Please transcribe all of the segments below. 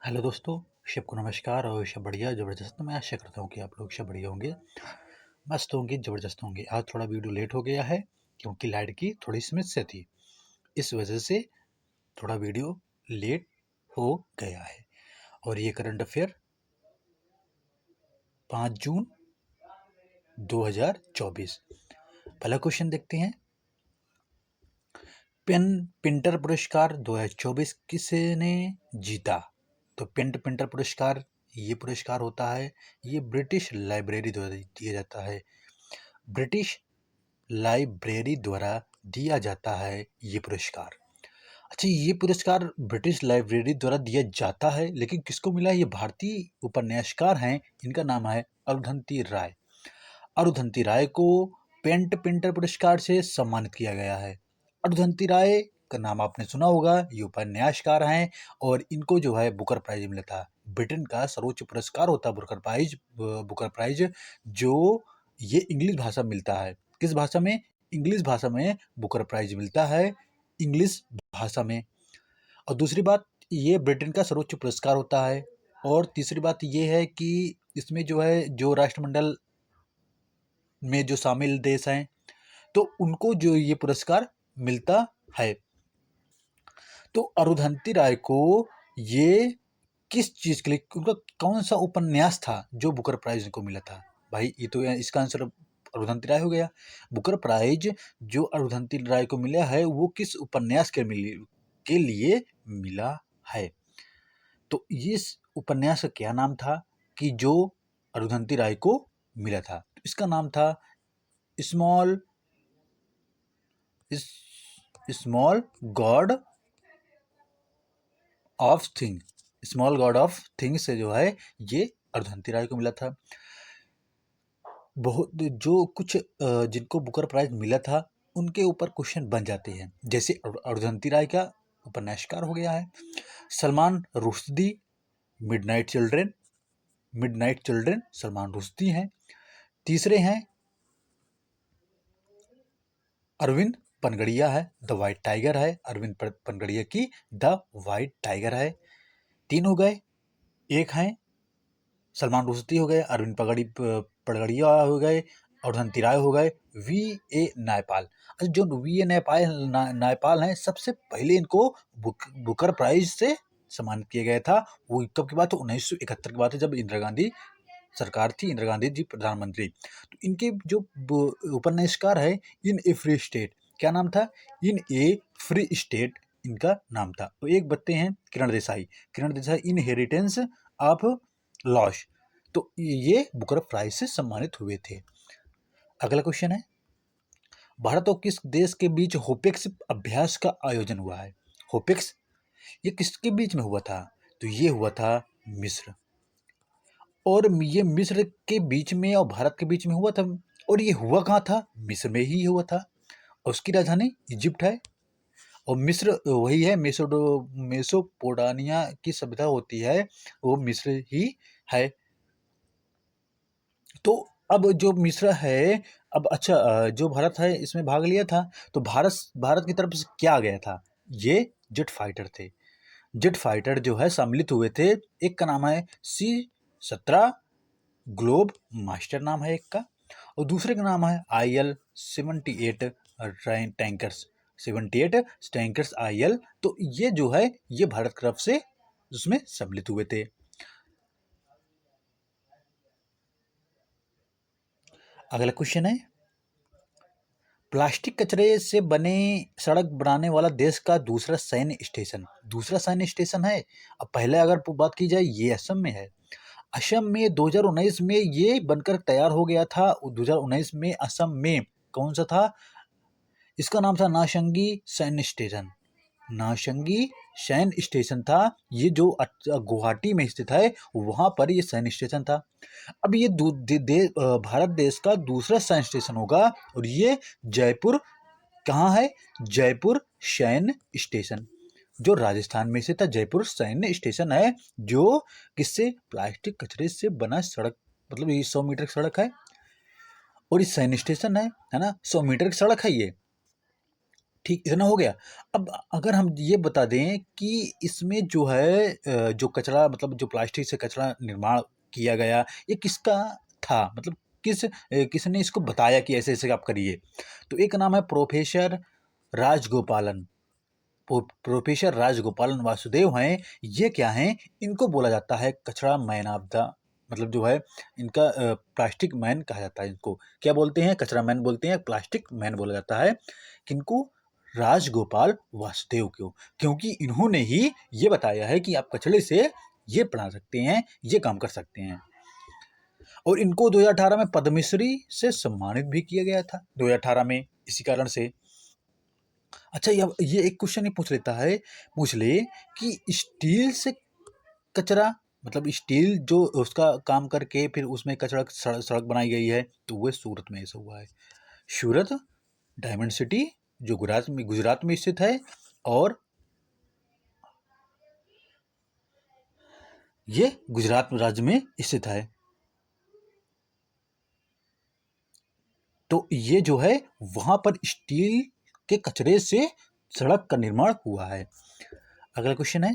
Hello दोस्तों, सबको नमस्कार और सब बढ़िया ज़बरदस्त। मैं आशा करता हूँ कि आप लोग सब बढ़िया होंगे, मस्त होंगे, ज़बरदस्त होंगे। आज थोड़ा वीडियो लेट हो गया है क्योंकि लाइट की थोड़ी समस्या थी। इस वजह से थोड़ा वीडियो लेट हो गया है। और ये करंट अफेयर 5 जून 2024। पहला क्वेश्चन देखते हैं। पेन पिंटर पुरस्कार 2024 किसने जीता? तो पिंटर पुरस्कार, ये पुरस्कार होता है, ये ब्रिटिश लाइब्रेरी द्वारा दिया जाता है। ब्रिटिश लाइब्रेरी द्वारा दिया जाता है ये पुरस्कार। अच्छा, ये पुरस्कार ब्रिटिश लाइब्रेरी द्वारा दिया जाता है, लेकिन किसको मिला है? ये भारतीय उपन्यासकार हैं, इनका नाम है अरुंधति राय। अरुंधति राय को पेंट पिंटर पुरस्कार से सम्मानित किया गया है। अरुंधति राय का नाम आपने सुना होगा, ये उपन्यासकार हैं और इनको जो है बुकर प्राइज मिला था। ब्रिटेन का सर्वोच्च पुरस्कार होता है बुकर प्राइज, जो ये इंग्लिश भाषा में मिलता है। किस भाषा में? इंग्लिश भाषा में बुकर प्राइज मिलता है, इंग्लिश भाषा में। और दूसरी बात, ये ब्रिटेन का सर्वोच्च पुरस्कार होता है। और तीसरी बात ये है कि इसमें जो है, जो राष्ट्रमंडल में जो शामिल देश हैं, तो उनको जो ये पुरस्कार मिलता है। तो अरुंधति राय को ये किस चीज के लिए, उनका कौन सा उपन्यास था जो बुकर प्राइज को मिला था? भाई ये तो इसका आंसर अरुंधति राय हो गया। बुकर प्राइज जो अरुंधति राय को मिला है वो किस उपन्यास के लिए मिला है? तो इस उपन्यास का क्या नाम था कि जो अरुंधति राय को मिला था? इसका नाम था small small God of thing. Small God of thing से जो है ये अरुंधति राय को मिला था। बहुत जो कुछ जिनको बुकर प्राइज मिला था उनके ऊपर क्वेश्चन बन जाते हैं। जैसे अरुंधति राय का उपन्यासकार हो गया है। सलमान रुश्दी, मिडनाइट चिल्ड्रन सलमान रुश्दी हैं। तीसरे हैं अरविंद पनगड़िया है, द वाइट टाइगर है, अरविंद पनगड़िया की द वाइट टाइगर है। 3 हो गए। एक हैं सलमान रुश्दी हो गए, अरविंद पगड़िया हो गए, और धनती राय हो गए, वी ए नायपाल। अच्छा, जो वी ए नायपाल हैं, सबसे पहले इनको बुकर प्राइज से सम्मानित किया गया था। वो कब की बात है? 1971 की बात है, जब इंदिरा गांधी सरकार थी, इंदिरा गांधी जी प्रधानमंत्री। तो इनके जो उपन्यासकार है, इन ए फ्री स्टेट, क्या नाम था? इन ए फ्री स्टेट इनका नाम था। तो एक बत्ते हैं Kiran Desai inheritance of loss. तो ये बुकर प्राइज से सम्मानित हुए थे। अगला क्वेश्चन है, भारत और किस देश के बीच होपेक्स अभ्यास का आयोजन हुआ है? होपेक्स ये किसके बीच में हुआ था? तो ये हुआ था मिस्र। और ये मिस्र के बीच में और भारत के बीच में हुआ था। और ये हुआ कहाँ था? मिस्र में ही हुआ था। और उसकी राजधानी इजिप्ट है। और मिस्र वही है, मेसोपोटामिया की सभ्यता होती है, वो मिस्र ही है। तो अब जो मिस्र है, अब अच्छा, जो भारत है इसमें भाग लिया था, तो भारत की तरफ से क्या गया था? ये जेट फाइटर थे। जेट फाइटर जो है सम्मिलित हुए थे। एक का नाम है C-17 ग्लोब मास्टर, नाम है एक का। और दूसरे का नाम है IL-78 टैंकर्स, 78 टैंकर्स IL। तो ये जो है, ये भारत की तरफ से उसमें सम्मिलित हुए थे। अगला क्वेश्चन है, प्लास्टिक कचरे से बने सड़क बनाने वाला देश का दूसरा सैन्य स्टेशन है। अब पहले अगर बात की जाए, ये असम में है। असम में 2019 में ये बनकर तैयार हो गया था। 2019 में असम में कौन सा था? इसका नाम था नाशंगी सैन्य स्टेशन। नाशंगी सैन्य स्टेशन था ये, जो गुवाहाटी में स्थित है, वहां पर ये सैन्य स्टेशन था। अब ये भारत देश का दूसरा सैन्य स्टेशन होगा। और ये जयपुर, कहाँ है? जयपुर सैन्य स्टेशन, जो राजस्थान में से था। जयपुर सैन्य स्टेशन है जो किससे? प्लास्टिक कचरे से बना सड़क, मतलब ये 100 मीटर की सड़क है और ये सैन्य स्टेशन है ना, 100 मीटर की सड़क है ये। ठीक, इतना हो गया। अब अगर हम ये बता दें कि इसमें जो है जो कचरा मतलब जो प्लास्टिक से कचरा निर्माण किया गया, ये किसका था? मतलब किसने इसको बताया कि ऐसे-ऐसे आप करिए? तो एक नाम है प्रोफ़ेसर राजगोपालन। प्रोफ़ेसर राजगोपालन वासुदेव हैं। ये क्या हैं? इनको बोला जाता है कचरा मैन ऑफ द मतलब जो है इनका प्लास्टिक मैन कहा जाता है इनको। क्या बोलते हैं? कचरा मैन बोलते हैं, प्लास्टिक मैन बोला जाता है। किनको? राजगोपाल वासुदेव को, क्योंकि इन्होंने ही ये बताया है कि आप कचरे से ये बना सकते हैं, ये काम कर सकते हैं। और इनको 2018 में पद्मश्री से सम्मानित भी किया गया था 2018 में इसी कारण से। अच्छा, ये एक क्वेश्चन ही पूछ ले कि स्टील से कचरा मतलब स्टील जो उसका काम करके फिर उसमें कचरा सड़क बनाई गई है, तो वो सूरत में ऐसा हुआ है। सूरत डायमंड सिटी जो गुजरात में स्थित है, और ये गुजरात राज्य में स्थित है। तो ये जो है वहां पर स्टील के कचरे से सड़क का निर्माण हुआ है। अगला क्वेश्चन है,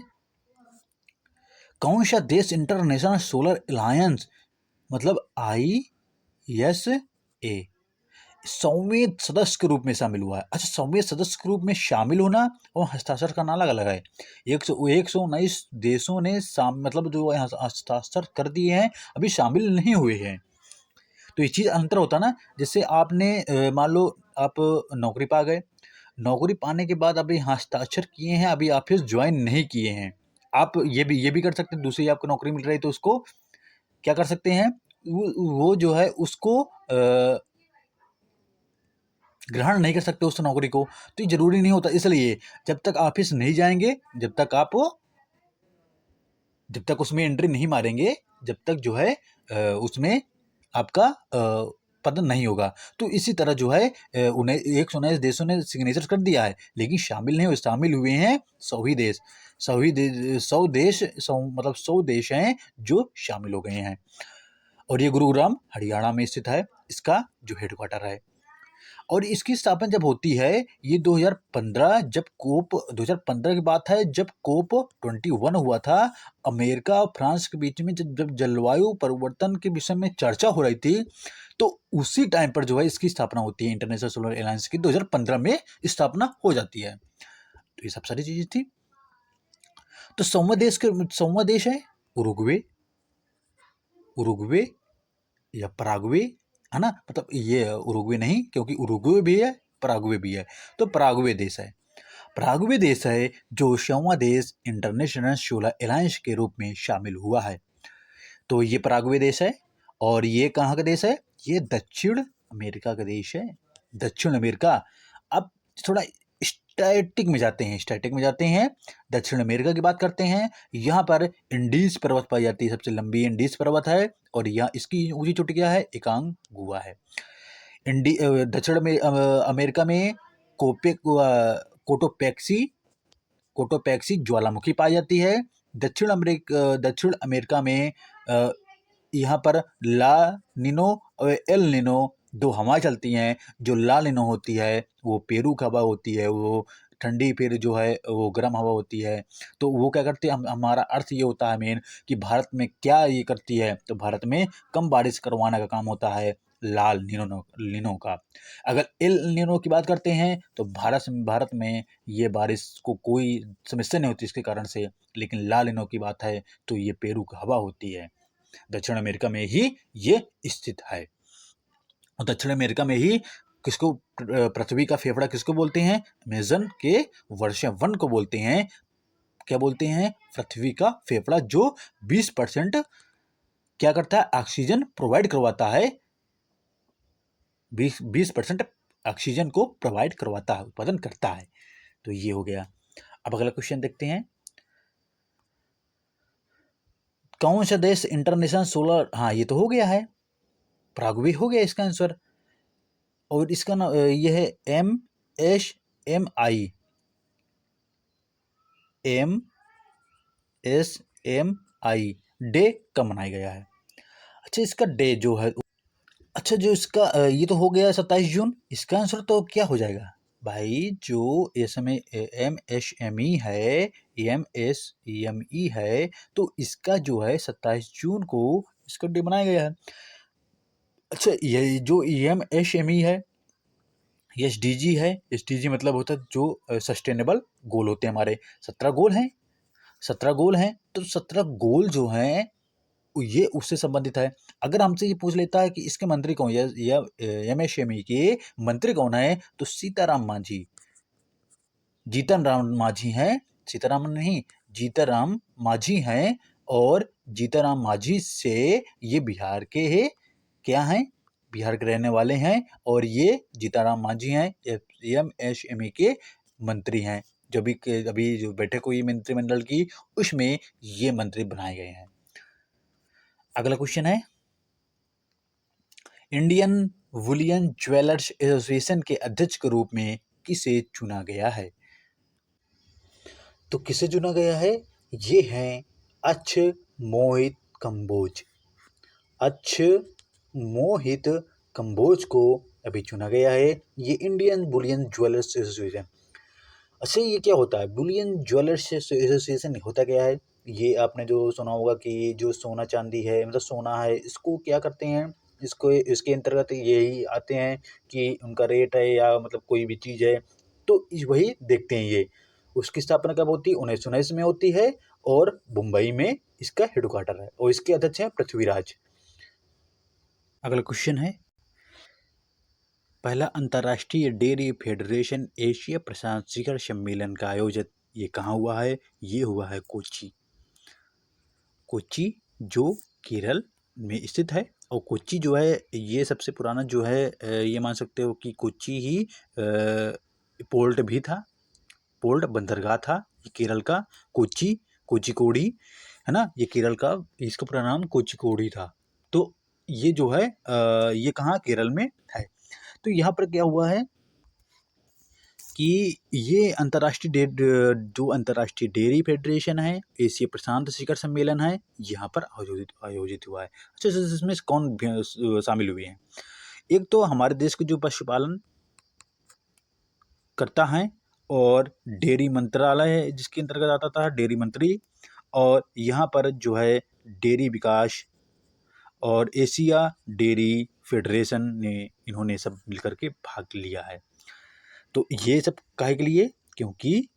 कौन सा देश इंटरनेशनल सोलर अलायंस मतलब ISA 100वें सदस्य के रूप में शामिल हुआ है? अच्छा, 100वें सदस्य के रूप में शामिल होना और हस्ताक्षर करना अलग अलग है। 119 देशों ने मतलब जो हस्ताक्षर कर दिए हैं, अभी शामिल नहीं हुए हैं। तो ये चीज़ अंतर होता ना, जैसे आपने मान लो आप नौकरी पा गए, नौकरी पाने के बाद अभी हस्ताक्षर किए हैं, अभी ऑफिस ज्वाइन नहीं किए हैं। आप ये भी कर सकते हैं, दूसरी आपको नौकरी मिल रही है तो उसको क्या कर सकते हैं, वो जो है उसको ग्रहण नहीं कर सकते उस नौकरी को। तो ये जरूरी नहीं होता, इसलिए जब तक ऑफिस नहीं जाएंगे, जब तक उसमें एंट्री नहीं मारेंगे, जब तक जो है उसमें आपका पतन नहीं होगा। तो इसी तरह जो है 119 देशों ने सिग्नेचर कर दिया है, लेकिन शामिल नहीं हुए। शामिल हुए हैं 100 ही देश। 100 देश हैं जो शामिल हो गए हैं। और ये गुरुग्राम हरियाणा में स्थित है, इसका जो हेडक्वार्टर है। और इसकी स्थापना जब होती है, ये 2015 जब कोप 2015 की बात है, जब कोप 21 हुआ था अमेरिका और फ्रांस के बीच में, जब जलवायु परिवर्तन के विषय में चर्चा हो रही थी, तो उसी टाइम पर जो है इसकी स्थापना होती है। इंटरनेशनल सोलर अलायंस की 2015 में स्थापना हो जाती है। तो ये सब सारी चीजें थी। तो 100वां देश है उरुग्वे। उरुग्वे या पराग्वे, है ना? मतलब ये उरुग्वे नहीं, क्योंकि उरुग्वे भी है, पराग्वे भी है। तो पराग्वे देश है। पराग्वे देश है जो 100वां देश इंटरनेशनल सोलर अलायंस के रूप में शामिल हुआ है। तो ये पराग्वे देश है। और ये कहाँ का देश है? ये दक्षिण अमेरिका का देश है, दक्षिण अमेरिका। अब थोड़ा स्टैटिक में जाते हैं। दक्षिण अमेरिका की बात करते हैं। यहाँ पर इंडीज पर्वत पाई जाती है, सबसे लंबी इंडीज पर्वत है। और यहाँ इसकी ऊंची चोटी क्या है? एकांगुआ है। दक्षिण में अमेरिका में कोटोपैक्सी कोटोपैक्सी ज्वालामुखी पाई जाती है। दक्षिण अमेरिका में यहाँ पर ला निनो और एल निनो दो हवाएं चलती हैं। जो ला निनो होती है वो पेरू की हवा होती है, वो ठंडी, फिर जो है वो गर्म हवा होती है। तो वो क्या करती है, हमारा अर्थ ये होता है मेन कि भारत में क्या ये करती है, तो भारत में कम बारिश करवाने का काम होता है लाल निनो का। अगर एल निनो की बात करते हैं तो भारत में ये बारिश को कोई समस्या नहीं होती इसके कारण से। लेकिन लाल निनो की बात है तो ये पेरू की हवा होती है। दक्षिण अमेरिका में ही ये स्थित है। और दक्षिण अमेरिका में ही किसको पृथ्वी का फेफड़ा किसको बोलते हैं? अमेजन के वर्षा वन को बोलते हैं। क्या बोलते हैं? पृथ्वी का फेफड़ा, जो 20% क्या करता है? ऑक्सीजन प्रोवाइड करवाता है। 20% ऑक्सीजन को प्रोवाइड करवाता है, उत्पादन करता है। तो ये हो गया। अब अगला क्वेश्चन देखते हैं। कौन सा देश इंटरनेशनल सोलर, हाँ ये तो हो गया है, पराग्वे हो गया इसका आंसर। और इसका ना ये है MSMI डे कब मनाया गया है? अच्छा, इसका डे जो है, अच्छा जो इसका ये तो हो गया 27 जून। इसका आंसर तो क्या हो जाएगा? भाई जो MSME है, MSME है, तो इसका जो है 27 जून को इसका डे मनाया गया है। अच्छा, ये जो MSME है, ये SDG है। SDG मतलब होता है जो सस्टेनेबल गोल होते हैं हमारे। 17 गोल हैं, 17 गोल हैं, तो 17 गोल जो हैं ये उससे संबंधित है। अगर हमसे ये पूछ लेता है कि इसके मंत्री कौन, या MSME के मंत्री कौन है, तो सीताराम मांझी, जीतन राम मांझी हैं, सीतारामन नहीं, जीतनराम मांझी हैं। और जीतनराम मांझी से ये बिहार के क्या हैं, बिहार के रहने वाले हैं, और ये जीतनराम मांझी हैं, MSME के मंत्री हैं। जो भी अभी जो बैठक हुई मंत्रिमंडल की, उसमें ये मंत्री बनाए गए हैं। अगला क्वेश्चन है, इंडियन बुलियन ज्वेलर्स एसोसिएशन के अध्यक्ष के रूप में किसे चुना गया है? तो किसे चुना गया है? ये हैं अच्छ मोहित कंबोज। अच्छ मोहित कंबोज को अभी चुना गया है, ये इंडियन बुलियन ज्वेलर्स एसोसिएशन। अच्छा, ये क्या होता है बुलियन ज्वेलर्स एसोसिएशन? होता क्या है, ये आपने जो सुना होगा कि जो सोना चांदी है, मतलब सोना है, इसको क्या करते हैं, इसको इसके अंतर्गत यही आते हैं कि उनका रेट है या मतलब कोई भी चीज़ है, तो वही देखते हैं ये। उसकी स्थापना कब होती है? 1919 में होती है, और मुंबई में इसका हेडक्वार्टर है, और इसके अध्यक्ष हैं पृथ्वीराज। अगला क्वेश्चन है, पहला अंतर्राष्ट्रीय डेयरी फेडरेशन एशिया प्रशांत शिखर सम्मेलन का आयोजित ये कहाँ हुआ है? ये हुआ है कोच्चि। कोच्चि जो केरल में स्थित है, और कोच्चि जो है ये सबसे पुराना जो है, ये मान सकते हो कि कोच्चि ही पोर्ट भी था, पोर्ट बंदरगाह था ये केरल का। कोच्चि, कोझिकोडी है ना, ये केरल का, इसका पूरा नाम कोझिकोडी था। तो ये जो है ये कहाँ, केरल में है। तो यहाँ पर क्या हुआ है कि ये जो अंतर्राष्ट्रीय डेयरी फेडरेशन है, एशिया प्रशांत शिखर सम्मेलन है, यहाँ पर आयोजित हुआ है। अच्छा, इसमें कौन शामिल हुए हैं? एक तो हमारे देश के जो पशुपालन करता है, और डेयरी मंत्रालय है जिसके अंतर्गत आता था डेयरी मंत्री, और यहाँ पर जो है डेयरी विकास और एशिया डेयरी फेडरेशन ने, इन्होंने सब मिलकर के भाग लिया है। तो ये सब काहे के लिए? क्योंकि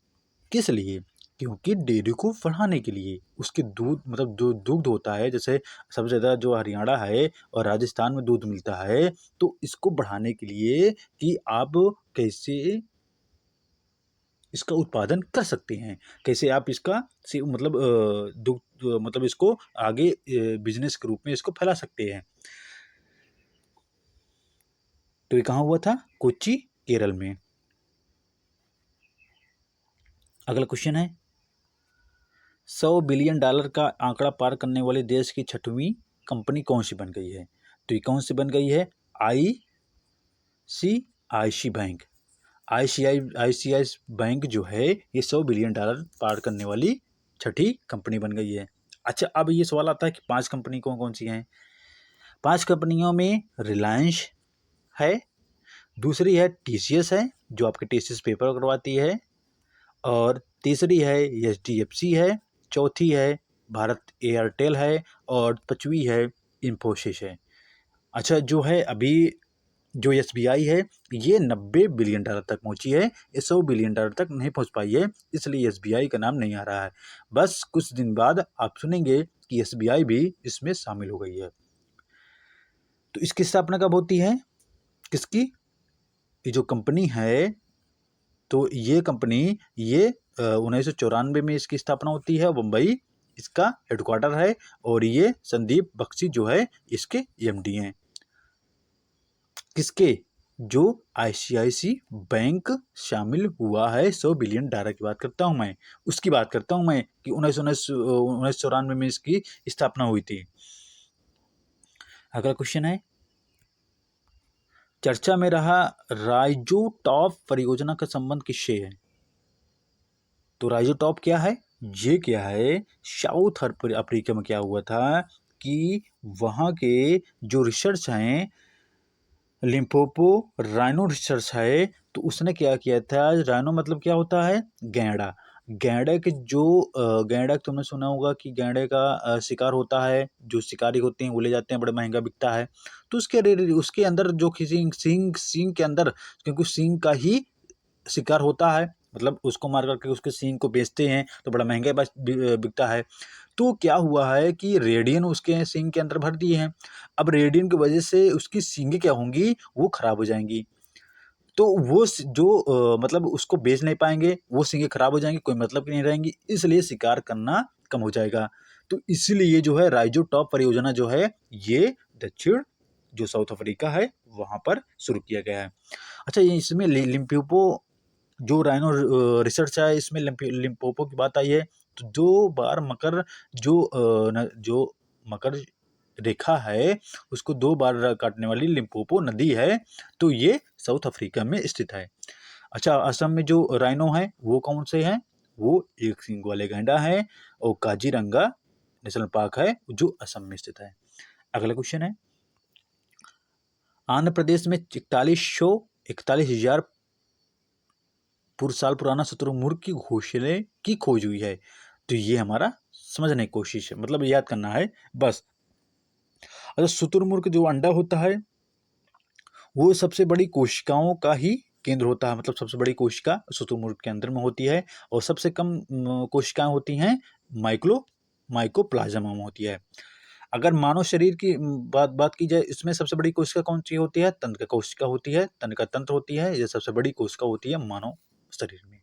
किस लिए? क्योंकि डेयरी को बढ़ाने के लिए, उसके दूध, मतलब जो दुग्ध होता है, जैसे सबसे ज़्यादा जो हरियाणा है और राजस्थान में दूध मिलता है, तो इसको बढ़ाने के लिए कि आप कैसे इसका उत्पादन कर सकते हैं, कैसे आप इसका से मतलब दुग्ध, मतलब इसको आगे बिजनेस के रूप में इसको फैला सकते हैं। तो ये कहाँ हुआ था? कोच्चि, केरल में। अगला क्वेश्चन है, $100 बिलियन का आंकड़ा पार करने वाले देश की 6वीं कंपनी कौन सी बन गई है? तो ये कौन सी बन गई है? ICICI bank. ICICI बैंक जो है, ये $100 बिलियन पार करने वाली 6ठी कंपनी बन गई है। अच्छा, अब ये सवाल आता है कि 5 कंपनी कौन कौन सी हैं? 5 कंपनियों में रिलायंस है, दूसरी है TCS है, जो आपके TCS पेपर करवाती है, और तीसरी है HDFC है, चौथी है भारत एयरटेल है, और 5वीं है इन्फोसिस है। अच्छा, जो है अभी जो SBI है, ये $90 बिलियन तक पहुंची है, ये $100 बिलियन तक नहीं पहुंच पाई है, इसलिए SBI का नाम नहीं आ रहा है। बस कुछ दिन बाद आप सुनेंगे कि SBI भी इसमें शामिल हो गई है। तो इसकी स्थापना कब होती है? किसकी? ये जो कंपनी है, तो ये कंपनी, ये 1994 में इसकी स्थापना होती है, मुंबई इसका हेडक्वार्टर है, और ये संदीप बख्शी जो है इसके MD हैं। किसके? जो ICICI बैंक शामिल हुआ है, $100 बिलियन की बात करता हूँ मैं, उसकी बात करता हूँ मैं कि 1994 में इसकी स्थापना हुई थी। अगला क्वेश्चन है, चर्चा में रहा राइजो टॉप परियोजना का संबंध किससे है? तो राइजो टॉप क्या है? ये क्या है, साउथ अफ्रीका में क्या हुआ था कि वहाँ के जो रिसर्च हैं, लिम्पोपो राइनो रिसर्च है, तो उसने क्या किया था, राइनो मतलब क्या होता है, गैंडा। गैंडे के जो गैंडा तुमने सुना होगा कि गैंडे का शिकार होता है, जो शिकारी होते हैं वो ले जाते हैं, बड़ा महंगा बिकता है। तो उसके अंदर जो सींग सींग सींग के अंदर, क्योंकि सींग का ही शिकार होता है, मतलब उसको मार करके उसके सींग को बेचते हैं तो बड़ा महंगा बिकता है। तो क्या हुआ है कि रेडियन उसके सींग के अंदर भर दिए हैं। अब रेडियन की वजह से उसकी सींगें क्या होंगी, वो खराब हो जाएंगी। तो वो जो मतलब उसको बेच नहीं पाएंगे, वो सींगें खराब हो जाएंगी, कोई मतलब की नहीं रहेंगी, इसलिए शिकार करना कम हो जाएगा। तो इसलिए जो है राइजो टॉप परियोजना जो है, ये दक्षिण जो साउथ अफ्रीका है वहां पर शुरू किया गया है। अच्छा, ये इसमें लिम्पोपो जो राइनो रिसर्च है, इसमें लिम्पोपो की बात आई है, तो दो बार मकर जो मकर रेखा है, उसको दो बार काटने वाली लिम्पोपो नदी है, तो ये साउथ अफ्रीका में स्थित है। अच्छा, असम में जो राइनो है वो कौन से हैं, वो एक सींग वाले गैंडा है, और काजीरंगा नेशनल पार्क है जो असम में स्थित है। अगला क्वेश्चन है, आंध्र प्रदेश में 41,41,000 साल पुराना शुतुरमुर्ग की घोंसले की खोज हुई है। तो ये हमारा समझने की कोशिश है, मतलब याद करना है बस। अच्छा, शुतुरमुर्ग जो अंडा होता है वो सबसे बड़ी कोशिकाओं का ही केंद्र होता है, मतलब सबसे बड़ी कोशिका शुतुरमुर्ग के अंदर में होती है, और सबसे कम कोशिकाएं होती हैं माइकोप्लाज्मा में होती है। अगर मानव शरीर की बात की जाए, इसमें सबसे बड़ी कोशिका कौन सी होती है, तंत्र कोशिका होती है, तंत्र का तंत्र होती है, ये सबसे बड़ी कोशिका होती है मानव शरीर में।